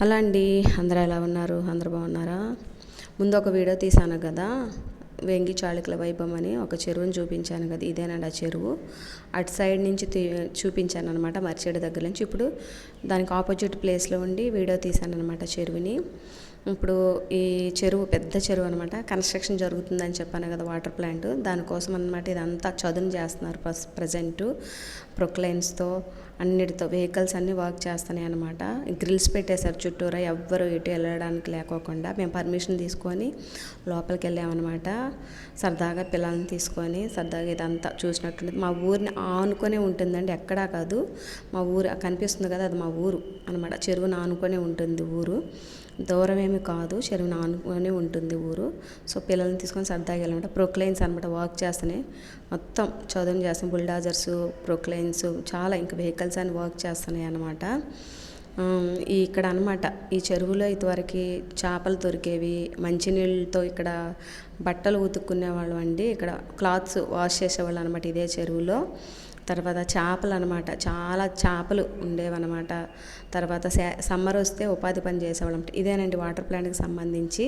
Hello అండి, అందరూ ఎలా ఉన్నారు? అందరూ బాగున్నారా? ముందు ఒక వీడియో తీసాను కదా, వెంగి చాళుక్యుల వైభవం అని ఒక చెరువుని చూపించాను కదా, ఇదేనండి ఆ చెరువు. అటు సైడ్ నుంచి చూపించాను అనమాట, మర్చేడు దగ్గర నుంచి. ఇప్పుడు దానికి ఆపోజిట్ ప్లేస్లో ఉండి వీడియో తీశాను అనమాట చెరువుని. ఇప్పుడు ఈ చెరువు పెద్ద చెరువు అనమాట, కన్స్ట్రక్షన్ జరుగుతుందని చెప్పాను కదా, వాటర్ ప్లాంట్. దానికోసం అనమాట ఇదంతా చదును చేస్తున్నారు ప్రజెంటు. ప్రొక్లైన్స్తో అన్నిటితో వెహికల్స్ అన్నీ వర్క్ చేస్తున్నాయి అనమాట. గ్రిల్స్ పెట్టేశారు చుట్టూరా, ఎవ్వరు ఇటు వెళ్ళడానికి లేకోకుండా. మేము పర్మిషన్ తీసుకొని లోపలికి వెళ్ళామన్నమాట. సరదాగా పిల్లల్ని తీసుకొని సరదాగా ఇదంతా చూసినట్టుండేది. మా ఊరిని ఆనుకొనే ఉంటుందండి, ఎక్కడా కాదు. మా ఊరు కనిపిస్తుంది కదా, అది మా ఊరు అనమాట. చెరువుని ఆనుకొనే ఉంటుంది ఊరు, దూరం ఏమి కాదు, చెరువుని ఆనుకొని ఉంటుంది ఊరు. సో పిల్లల్ని తీసుకొని సరదాగా వెళ్ళామంట. ప్రొక్లైన్స్ అనమాట వర్క్ చేస్తున్నాయి, మొత్తం చదువు చేస్తాం. బుల్డాజర్స్, ప్రొక్లైన్స్, చాలా ఇంకా వెహికల్స్ అని వర్క్ చేస్తున్నాయి అనమాట. ఇక్కడ అనమాట ఈ చెరువులో ఇదివరకు చేపలు దొరికేవి, మంచినీళ్ళతో ఇక్కడ బట్టలు ఉతుక్కునేవాళ్ళు అండి. ఇక్కడ క్లాత్స్ వాష్ చేసేవాళ్ళు అనమాట ఇదే చెరువులో. తర్వాత చేపలు అనమాట, చాలా చేపలు ఉండేవన్నమాట. తర్వాత సమ్మర్ వస్తే ఉపాధి పని చేసేవాళ్ళం. ఇదేనండి వాటర్ ప్లాంట్కి సంబంధించి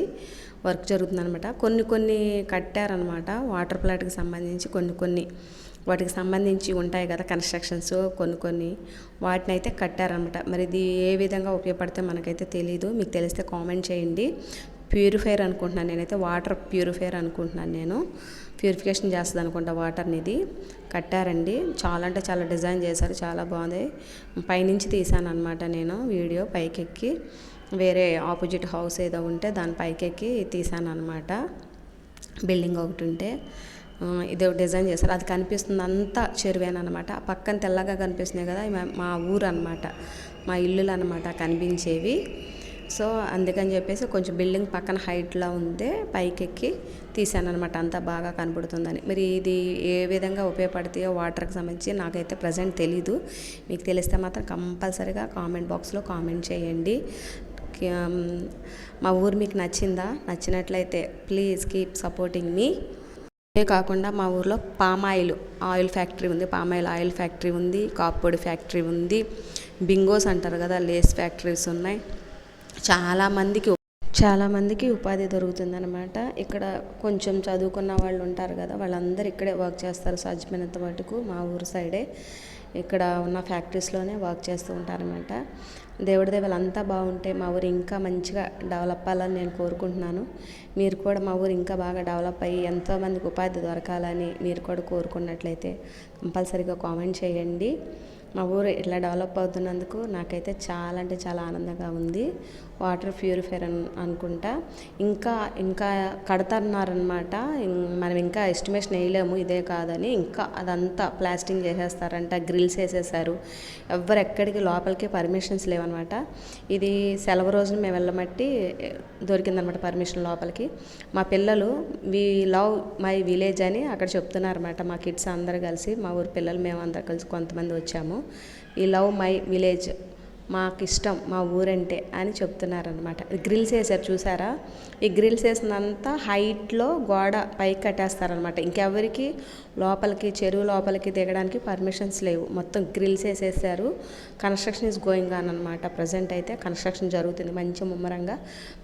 వర్క్ జరుగుతుందనమాట. కొన్ని కట్టారనమాట వాటర్ ప్లాంట్కి సంబంధించి, కొన్ని వాటికి సంబంధించి ఉంటాయి కదా కన్స్ట్రక్షన్స్, కొన్ని వాటిని అయితే కట్టారనమాట. మరి ఇది ఏ విధంగా ఉపయోగపడితే మనకైతే తెలీదు, మీకు తెలిస్తే కామెంట్ చేయండి. ప్యూరిఫైర్ అనుకుంటున్నాను నేనైతే, వాటర్ ప్యూరిఫైర్ అనుకుంటున్నాను నేను. ప్యూరిఫికేషన్ చేస్తుంది అనుకుంటా వాటర్ని. ఇది కట్టారండి, చాలా అంటే చాలా డిజైన్ చేశారు, చాలా బాగుంది. పైనుంచి తీసాను అనమాట నేను వీడియో, పైకెక్కి వేరే ఆపోజిట్ హౌస్ ఏదో ఉంటే దాని పైకెక్కి తీసాను అనమాట. బిల్డింగ్ ఒకటి ఉంటే ఇదే డిజైన్ చేశారు. అది కనిపిస్తుంది అంతా చెరువేనమాట. ఆ పక్కన తెల్లగా కనిపిస్తున్నాయి కదా, మా ఊరు అనమాట, మా ఇల్లులు అనమాట కనిపించేవి. సో అందుకని చెప్పేసి కొంచెం బిల్డింగ్ పక్కన హైట్లో ఉందే పైకెక్కి తీసాను అనమాట, అంతా బాగా కనబడుతుందని. మరి ఇది ఏ విధంగా ఉపయోగపడతాయో వాటర్కి సంబంధించి నాకైతే ప్రజెంట్ తెలీదు. మీకు తెలిస్తే మాత్రం కంపల్సరీగా కామెంట్ బాక్స్లో కామెంట్ చేయండి. మా ఊరు మీకు నచ్చిందా? నచ్చినట్లయితే ప్లీజ్ కీప్ సపోర్టింగ్ మీ. ఇదే కాకుండా మా ఊర్లో ఆయిల్ ఫ్యాక్టరీ ఉంది, ఆయిల్ ఫ్యాక్టరీ ఉంది, కాప్పొడి ఫ్యాక్టరీ ఉంది, బింగోస్ అంటారు కదా, లేస్ ఫ్యాక్టరీస్ ఉన్నాయి. చాలామందికి ఉపాధి దొరుకుతుందన్నమాట. ఇక్కడ కొంచెం చదువుకున్న వాళ్ళు ఉంటారు కదా, వాళ్ళందరూ ఇక్కడే వర్క్ చేస్తారు. సాధ్యమైనంత మటుకు మా ఊరు సైడే ఇక్కడ ఉన్న ఫ్యాక్టరీస్లోనే వర్క్ చేస్తూ ఉంటారనమాట. దేవుడి దేవాలు అంతా బాగుంటే మా ఊరు ఇంకా మంచిగా డెవలప్ అవ్వాలని నేను కోరుకుంటున్నాను. మీరు కూడా మా ఊరు ఇంకా బాగా డెవలప్ అయ్యి ఎంతోమందికి ఉపాధి దొరకాలని మీరు కూడా కోరుకున్నట్లయితే కంపల్సరీగా కామెంట్ చేయండి. మా ఊరు ఇట్లా డెవలప్ అవుతున్నందుకు నాకైతే చాలా అంటే చాలా ఆనందంగా ఉంది. వాటర్ ప్యూరిఫైర్ అనుకుంటా ఇంకా కడతన్నారనమాట. మనం ఇంకా ఎస్టిమేషన్ వేయలేము ఇదే కాదని. ఇంకా అదంతా ప్లాస్టింగ్ చేసేస్తారంట, గ్రిల్స్ వేసేసారు. ఎవ్వరు ఎక్కడికి లోపలికి పర్మిషన్స్ లేవన్నమాట. ఇది సెలవు రోజున మేము వెళ్ళమట్టి దొరికిందనమాట పర్మిషన్ లోపలికి. మా పిల్లలు వి లవ్ మై విలేజ్ అని అక్కడ చెప్తున్నారన్నమాట. మా కిడ్స్ అందరు కలిసి, మా ఊరు పిల్లలు మేము అందరు కలిసి కొంతమంది వచ్చాము. ఈ లవ్ మై విలేజ్, మాకు ఇష్టం మా ఊరంటే అని చెప్తున్నారనమాట. గ్రిల్స్ వేసారు చూసారా, ఈ గ్రిల్స్ వేసినంతా హైట్లో గోడ పైకి కట్టేస్తారనమాట. ఇంకెవరికి లోపలికి చెరువు లోపలికి దిగడానికి పర్మిషన్స్ లేవు, మొత్తం గ్రిల్స్ వేసేసారు. కన్స్ట్రక్షన్ ఈజ్ గోయింగ్ ఆన్ అనమాట. ప్రజెంట్ అయితే కన్స్ట్రక్షన్ జరుగుతుంది, మంచి ముమ్మరంగా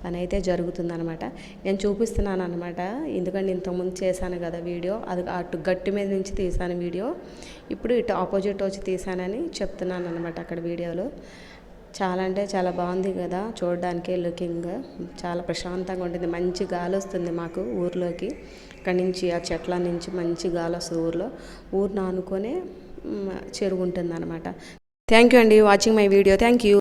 పని అయితే జరుగుతుందనమాట. నేను చూపిస్తున్నాను అనమాట, ఎందుకంటే ఇంతకుముందు చేశాను కదా వీడియో, అది అటు గట్టి మీద నుంచి తీసాను వీడియో, ఇప్పుడు ఇటు ఆపోజిట్ వచ్చి తీసానని చెప్తున్నాను అనమాట అక్కడ వీడియోలో. చాలా అంటే చాలా బాగుంది కదా చూడడానికి, లుకింగ్ చాలా ప్రశాంతంగా ఉంటుంది. మంచి గాలి వస్తుంది మాకు ఊర్లోకి, ఇక్కడి నుంచి ఆ చెట్ల నుంచి మంచి గాలి వస్తుంది. ఊరిని ఆనుకొనే చెరువు ఉంటుంది అనమాట. థ్యాంక్ యూ అండి watching my video. Thank you.